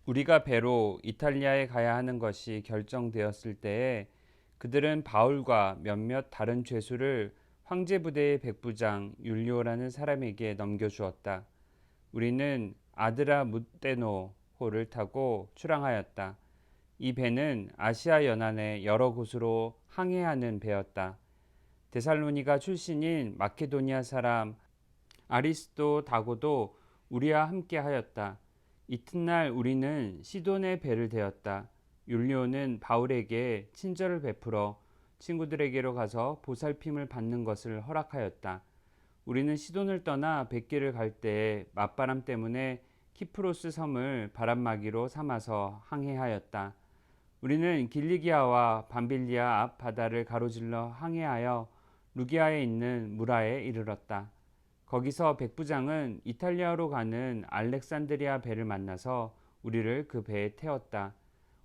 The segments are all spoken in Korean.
우리가 배로 이탈리아에 가야 하는 것이 결정되었을 때에 그들은 바울과 몇몇 다른 죄수를 황제부대의 백부장 율리오라는 사람에게 넘겨주었다. 우리는 아드라 무테노호를 타고 출항하였다. 이 배는 아시아 연안의 여러 곳으로 항해하는 배였다. 데살로니가 출신인 마케도니아 사람 아리스토다고도 우리와 함께 하였다. 이튿날 우리는 시돈의 배를 대었다. 율리오는 바울에게 친절을 베풀어 친구들에게로 가서 보살핌을 받는 것을 허락하였다. 우리는 시돈을 떠나 백기를 갈 때에 맞바람 때문에 키프로스 섬을 바람막이로 삼아서 항해하였다. 우리는 길리기아와 밤빌리아 앞 바다를 가로질러 항해하여 루기아에 있는 무라에 이르렀다. 거기서 백부장은 이탈리아로 가는 알렉산드리아 배를 만나서 우리를 그 배에 태웠다.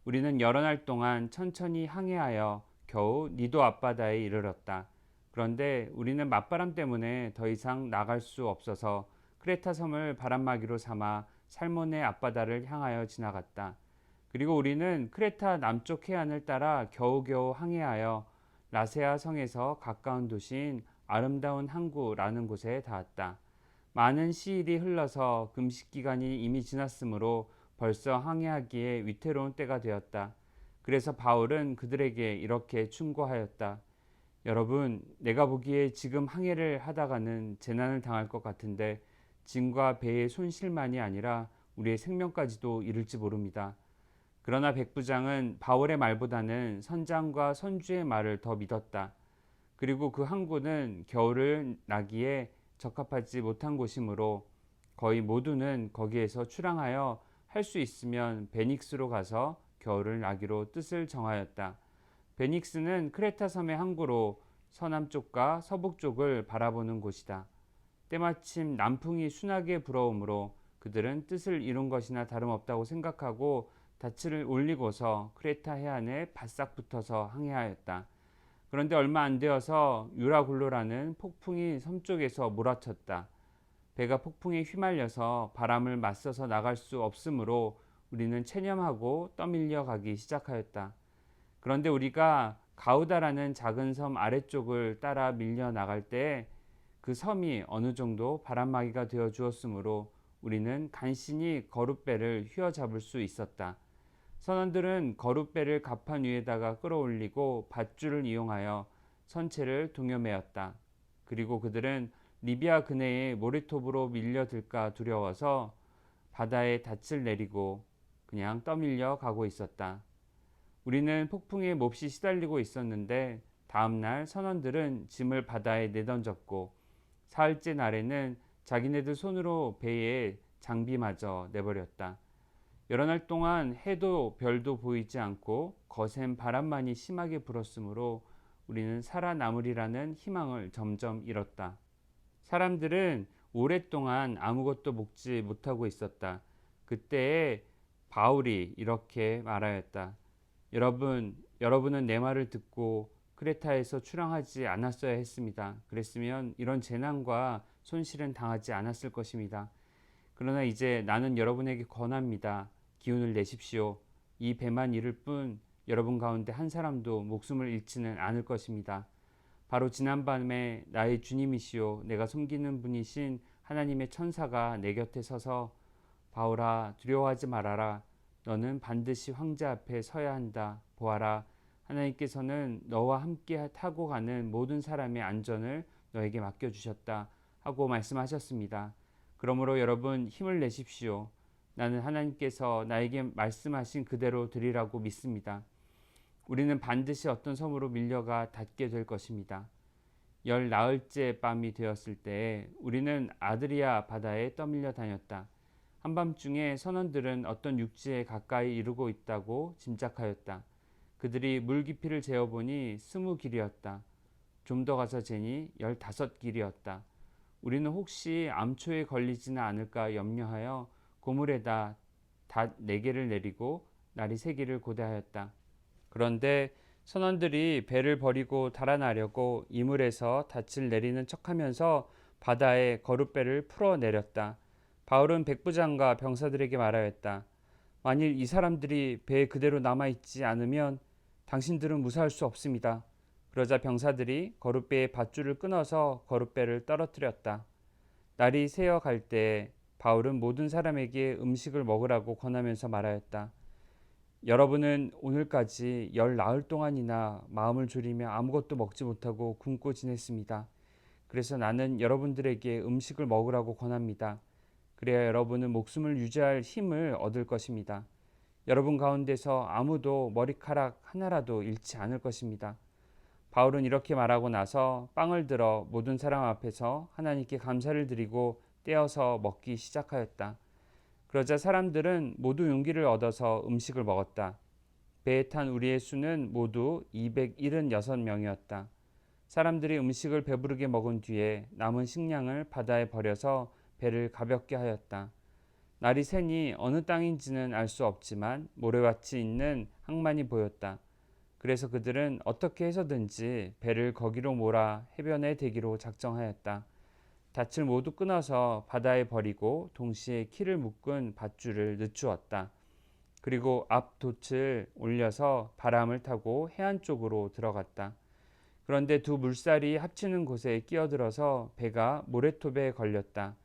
우리는 여러 날 동안 천천히 항해하여 겨우 니도 앞바다에 이르렀다. 그런데 우리는 맞바람 때문에 더 이상 나갈 수 없어서 크레타 섬을 바람막이로 삼아 살모네 앞바다를 향하여 지나갔다. 그리고 우리는 크레타 남쪽 해안을 따라 겨우겨우 항해하여 라세아 성에서 가까운 도시인 아름다운 항구라는 곳에 닿았다. 많은 시일이 흘러서 금식 기간이 이미 지났으므로 벌써 항해하기에 위태로운 때가 되었다. 그래서 바울은 그들에게 이렇게 충고하였다. 여러분, 내가 보기에 지금 항해를 하다가는 재난을 당할 것 같은데 짐과 배의 손실만이 아니라 우리의 생명까지도 이를지 모릅니다. 그러나 백부장은 바울의 말보다는 선장과 선주의 말을 더 믿었다. 그리고 그 항구는 겨울을 나기에 적합하지 못한 곳이므로 거의 모두는 거기에서 출항하여 할 수 있으면 베닉스로 가서 겨울을 나기로 뜻을 정하였다. 베닉스는 크레타 섬의 항구로 서남쪽과 서북쪽을 바라보는 곳이다. 때마침 남풍이 순하게 불어오므로 그들은 뜻을 이룬 것이나 다름없다고 생각하고 닻을 올리고서 크레타 해안에 바싹 붙어서 항해하였다. 그런데 얼마 안 되어서 유라굴로라는 폭풍이 섬쪽에서 몰아쳤다. 배가 폭풍에 휘말려서 바람을 맞서서 나갈 수 없으므로 우리는 체념하고 떠밀려 가기 시작하였다. 그런데 우리가 가우다라는 작은 섬 아래쪽을 따라 밀려 나갈 때 그 섬이 어느 정도 바람막이가 되어 주었으므로 우리는 간신히 거룻배를 휘어잡을 수 있었다. 선원들은 거룻배를 갑판 위에다가 끌어올리고 밧줄을 이용하여 선체를 동여매었다. 그리고 그들은 리비아 근해의 모래톱으로 밀려들까 두려워서 바다에 닻을 내리고 그냥 떠밀려 가고 있었다. 우리는 폭풍에 몹시 시달리고 있었는데 다음날 선원들은 짐을 바다에 내던졌고 사흘째 날에는 자기네들 손으로 배에 장비마저 내버렸다. 여러 날 동안 해도 별도 보이지 않고 거센 바람만이 심하게 불었으므로 우리는 살아남으리라는 희망을 점점 잃었다. 사람들은 오랫동안 아무것도 먹지 못하고 있었다. 그때에 바울이 이렇게 말하였다. 여러분은 내 말을 듣고 크레타에서 출항하지 않았어야 했습니다. 그랬으면 이런 재난과 손실은 당하지 않았을 것입니다. 그러나 이제 나는 여러분에게 권합니다. 기운을 내십시오. 이 배만 잃을 뿐 여러분 가운데 한 사람도 목숨을 잃지는 않을 것입니다. 바로 지난밤에 나의 주님이시요 내가 섬기는 분이신 하나님의 천사가 내 곁에 서서 바울아 두려워하지 말아라. 너는 반드시 황제 앞에 서야 한다. 보아라. 하나님께서는 너와 함께 타고 가는 모든 사람의 안전을 너에게 맡겨주셨다. 하고 말씀하셨습니다. 그러므로 여러분 힘을 내십시오. 나는 하나님께서 나에게 말씀하신 그대로 되리라고 믿습니다. 우리는 반드시 어떤 섬으로 밀려가 닿게 될 것입니다. 열 나흘째 밤이 되었을 때에 우리는 아드리아 바다에 떠밀려 다녔다. 한밤중에 선원들은 어떤 육지에 가까이 이르고 있다고 짐작하였다. 그들이 물 깊이를 재어보니 20길이었다. 좀 더 가서 재니 15길이었다. 우리는 혹시 암초에 걸리지는 않을까 염려하여 고물에다 닷 4개를 내리고 나리 3개를 고대하였다. 그런데 선원들이 배를 버리고 달아나려고 이물에서 닻을 내리는 척하면서 바다에 거룻배를 풀어 내렸다. 바울은 백부장과 병사들에게 말하였다. 만일 이 사람들이 배에 그대로 남아있지 않으면 당신들은 무사할 수 없습니다. 그러자 병사들이 거룻배의 밧줄을 끊어서 거룻배를 떨어뜨렸다. 날이 새어 갈 때 바울은 모든 사람에게 음식을 먹으라고 권하면서 말하였다. 여러분은 오늘까지 열 나흘 동안이나 마음을 졸이며 아무것도 먹지 못하고 굶고 지냈습니다. 그래서 나는 여러분들에게 음식을 먹으라고 권합니다. 그래야 여러분은 목숨을 유지할 힘을 얻을 것입니다. 여러분 가운데서 아무도 머리카락 하나라도 잃지 않을 것입니다. 바울은 이렇게 말하고 나서 빵을 들어 모든 사람 앞에서 하나님께 감사를 드리고 떼어서 먹기 시작하였다. 그러자 사람들은 모두 용기를 얻어서 음식을 먹었다. 배에 탄 우리의 수는 모두 276명이었다. 사람들이 음식을 배부르게 먹은 뒤에 남은 식량을 바다에 버려서 배를 가볍게 하였다. 날이 새니 어느 땅인지는 알 수 없지만 모래밭이 있는 항만이 보였다. 그래서 그들은 어떻게 해서든지 배를 거기로 몰아 해변에 대기로 작정하였다. 닻을 모두 끊어서 바다에 버리고 동시에 키를 묶은 밧줄을 늦추었다. 그리고 앞 돛을 올려서 바람을 타고 해안 쪽으로 들어갔다. 그런데 두 물살이 합치는 곳에 끼어들어서 배가 모래톱에 걸렸다.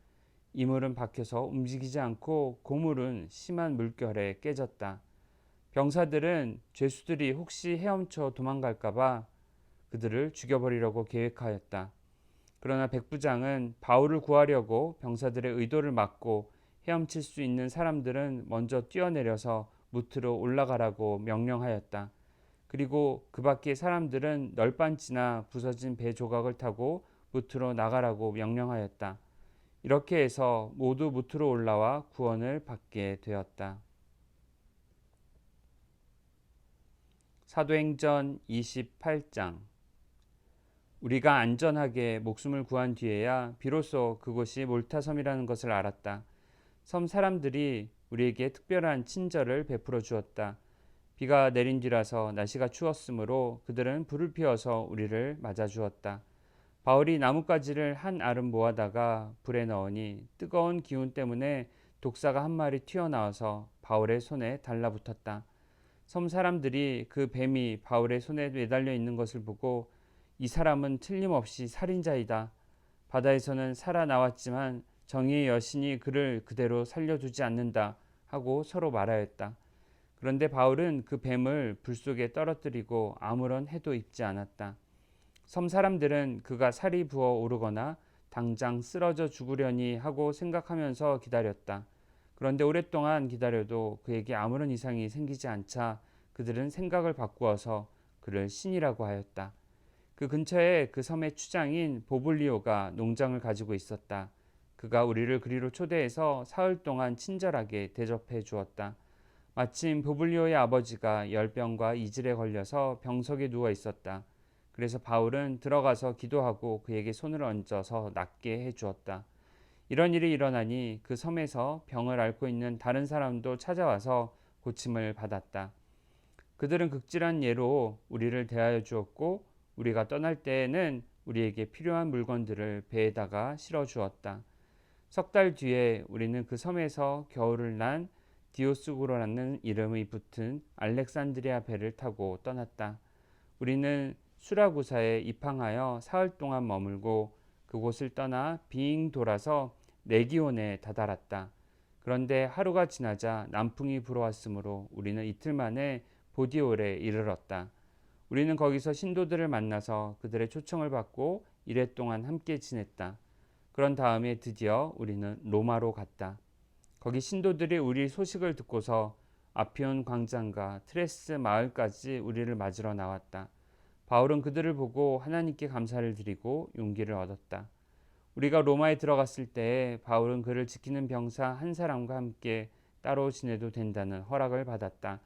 이물은 박혀서 움직이지 않고 고물은 심한 물결에 깨졌다. 병사들은 죄수들이 혹시 헤엄쳐 도망갈까봐 그들을 죽여버리려고 계획하였다. 그러나 백부장은 바울을 구하려고 병사들의 의도를 막고 헤엄칠 수 있는 사람들은 먼저 뛰어내려서 무트로 올라가라고 명령하였다. 그리고 그 밖의 사람들은 널빤지나 부서진 배 조각을 타고 무트로 나가라고 명령하였다. 이렇게 해서 모두 무트로 올라와 구원을 받게 되었다. 사도행전 28장. 우리가 안전하게 목숨을 구한 뒤에야 비로소 그곳이 몰타섬이라는 것을 알았다. 섬 사람들이 우리에게 특별한 친절을 베풀어 주었다. 비가 내린 뒤라서 날씨가 추웠으므로 그들은 불을 피워서 우리를 맞아 주었다. 바울이 나뭇가지를 한 알음 모아다가 불에 넣으니 뜨거운 기운 때문에 독사가 한 마리 튀어나와서 바울의 손에 달라붙었다. 섬 사람들이 그 뱀이 바울의 손에 매달려 있는 것을 보고 이 사람은 틀림없이 살인자이다. 바다에서는 살아나왔지만 정의의 여신이 그를 그대로 살려두지 않는다 하고 서로 말하였다. 그런데 바울은 그 뱀을 불 속에 떨어뜨리고 아무런 해도 입지 않았다. 섬 사람들은 그가 살이 부어 오르거나 당장 쓰러져 죽으려니 하고 생각하면서 기다렸다. 그런데 오랫동안 기다려도 그에게 아무런 이상이 생기지 않자 그들은 생각을 바꾸어서 그를 신이라고 하였다. 그 근처에 그 섬의 추장인 보블리오가 농장을 가지고 있었다. 그가 우리를 그리로 초대해서 사흘 동안 친절하게 대접해 주었다. 마침 보블리오의 아버지가 열병과 이질에 걸려서 병석에 누워 있었다. 그래서 바울은 들어가서 기도하고 그에게 손을 얹어서 낫게 해 주었다. 이런 일이 일어나니 그 섬에서 병을 앓고 있는 다른 사람도 찾아와서 고침을 받았다. 그들은 극진한 예로 우리를 대하여 주었고 우리가 떠날 때에는 우리에게 필요한 물건들을 배에다가 실어 주었다. 석 달 뒤에 우리는 그 섬에서 겨울을 난 디오스구로라는 이름이 붙은 알렉산드리아 배를 타고 떠났다. 우리는 수라구사에 입항하여 사흘 동안 머물고 그곳을 떠나 빙 돌아서 레기온에 다다랐다. 그런데 하루가 지나자 남풍이 불어왔으므로 우리는 이틀 만에 보디올에 이르렀다. 우리는 거기서 신도들을 만나서 그들의 초청을 받고 이래 동안 함께 지냈다. 그런 다음에 드디어 우리는 로마로 갔다. 거기 신도들이 우리 소식을 듣고서 아피온 광장과 트레스 마을까지 우리를 맞으러 나왔다. 바울은 그들을 보고 하나님께 감사를 드리고 용기를 얻었다. 우리가 로마에 들어갔을 때에 바울은 그를 지키는 병사 한 사람과 함께 따로 지내도 된다는 허락을 받았다.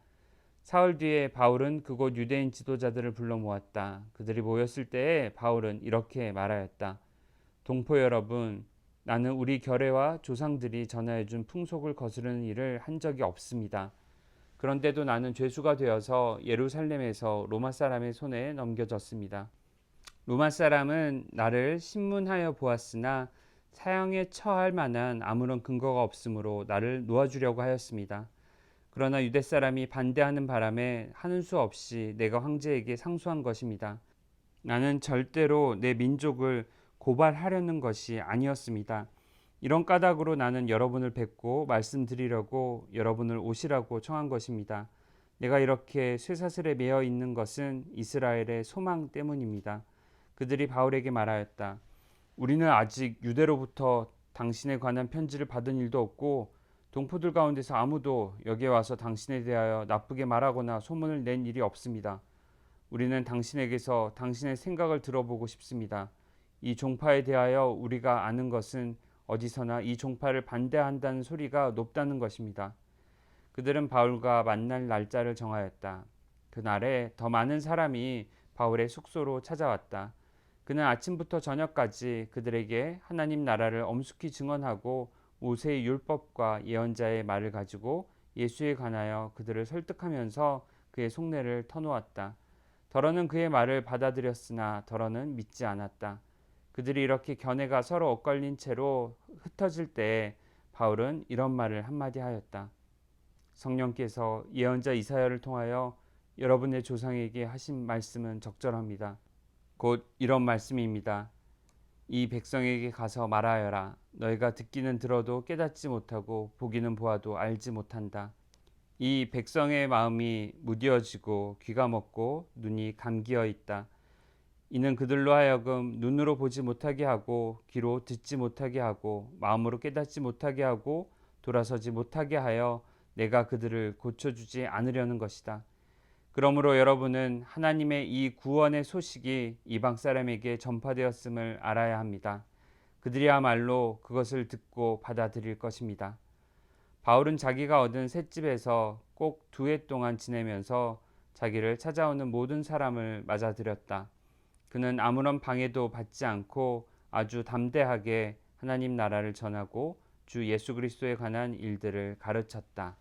사흘 뒤에 바울은 그곳 유대인 지도자들을 불러 모았다. 그들이 모였을 때에 바울은 이렇게 말하였다. 동포 여러분, 나는 우리 결례와 조상들이 전하여준 풍속을 거스르는 일을 한 적이 없습니다. 그런데도 나는 죄수가 되어서 예루살렘에서 로마 사람의 손에 넘겨졌습니다. 로마 사람은 나를 신문하여 보았으나 사형에 처할 만한 아무런 근거가 없으므로 나를 놓아주려고 하였습니다. 그러나 유대 사람이 반대하는 바람에 하는 수 없이 내가 황제에게 상소한 것입니다. 나는 절대로 내 민족을 고발하려는 것이 아니었습니다. 이런 까닭으로 나는 여러분을 뵙고 말씀드리려고 여러분을 오시라고 청한 것입니다. 내가 이렇게 쇠사슬에 매어 있는 것은 이스라엘의 소망 때문입니다. 그들이 바울에게 말하였다. 우리는 아직 유대로부터 당신에 관한 편지를 받은 일도 없고 동포들 가운데서 아무도 여기에 와서 당신에 대하여 나쁘게 말하거나 소문을 낸 일이 없습니다. 우리는 당신에게서 당신의 생각을 들어보고 싶습니다. 이 종파에 대하여 우리가 아는 것은 어디서나 이 종파를 반대한다는 소리가 높다는 것입니다. 그들은 바울과 만날 날짜를 정하였다. 그날에 더 많은 사람이 바울의 숙소로 찾아왔다. 그는 아침부터 저녁까지 그들에게 하나님 나라를 엄숙히 증언하고 모세의 율법과 예언자의 말을 가지고 예수에 관하여 그들을 설득하면서 그의 속내를 터놓았다. 더러는 그의 말을 받아들였으나 더러는 믿지 않았다. 그들이 이렇게 견해가 서로 엇갈린 채로 흩어질 때에 바울은 이런 말을 한마디 하였다. 성령께서 예언자 이사야를 통하여 여러분의 조상에게 하신 말씀은 적절합니다. 곧 이런 말씀입니다. 이 백성에게 가서 말하여라. 너희가 듣기는 들어도 깨닫지 못하고 보기는 보아도 알지 못한다. 이 백성의 마음이 무디어지고 귀가 먹고 눈이 감기어 있다. 이는 그들로 하여금 눈으로 보지 못하게 하고 귀로 듣지 못하게 하고 마음으로 깨닫지 못하게 하고 돌아서지 못하게 하여 내가 그들을 고쳐주지 않으려는 것이다. 그러므로 여러분은 하나님의 이 구원의 소식이 이방 사람에게 전파되었음을 알아야 합니다. 그들이야말로 그것을 듣고 받아들일 것입니다. 바울은 자기가 얻은 셋집에서 꼭 2해 동안 지내면서 자기를 찾아오는 모든 사람을 맞아들였다. 그는 아무런 방해도 받지 않고 아주 담대하게 하나님 나라를 전하고 주 예수 그리스도에 관한 일들을 가르쳤다.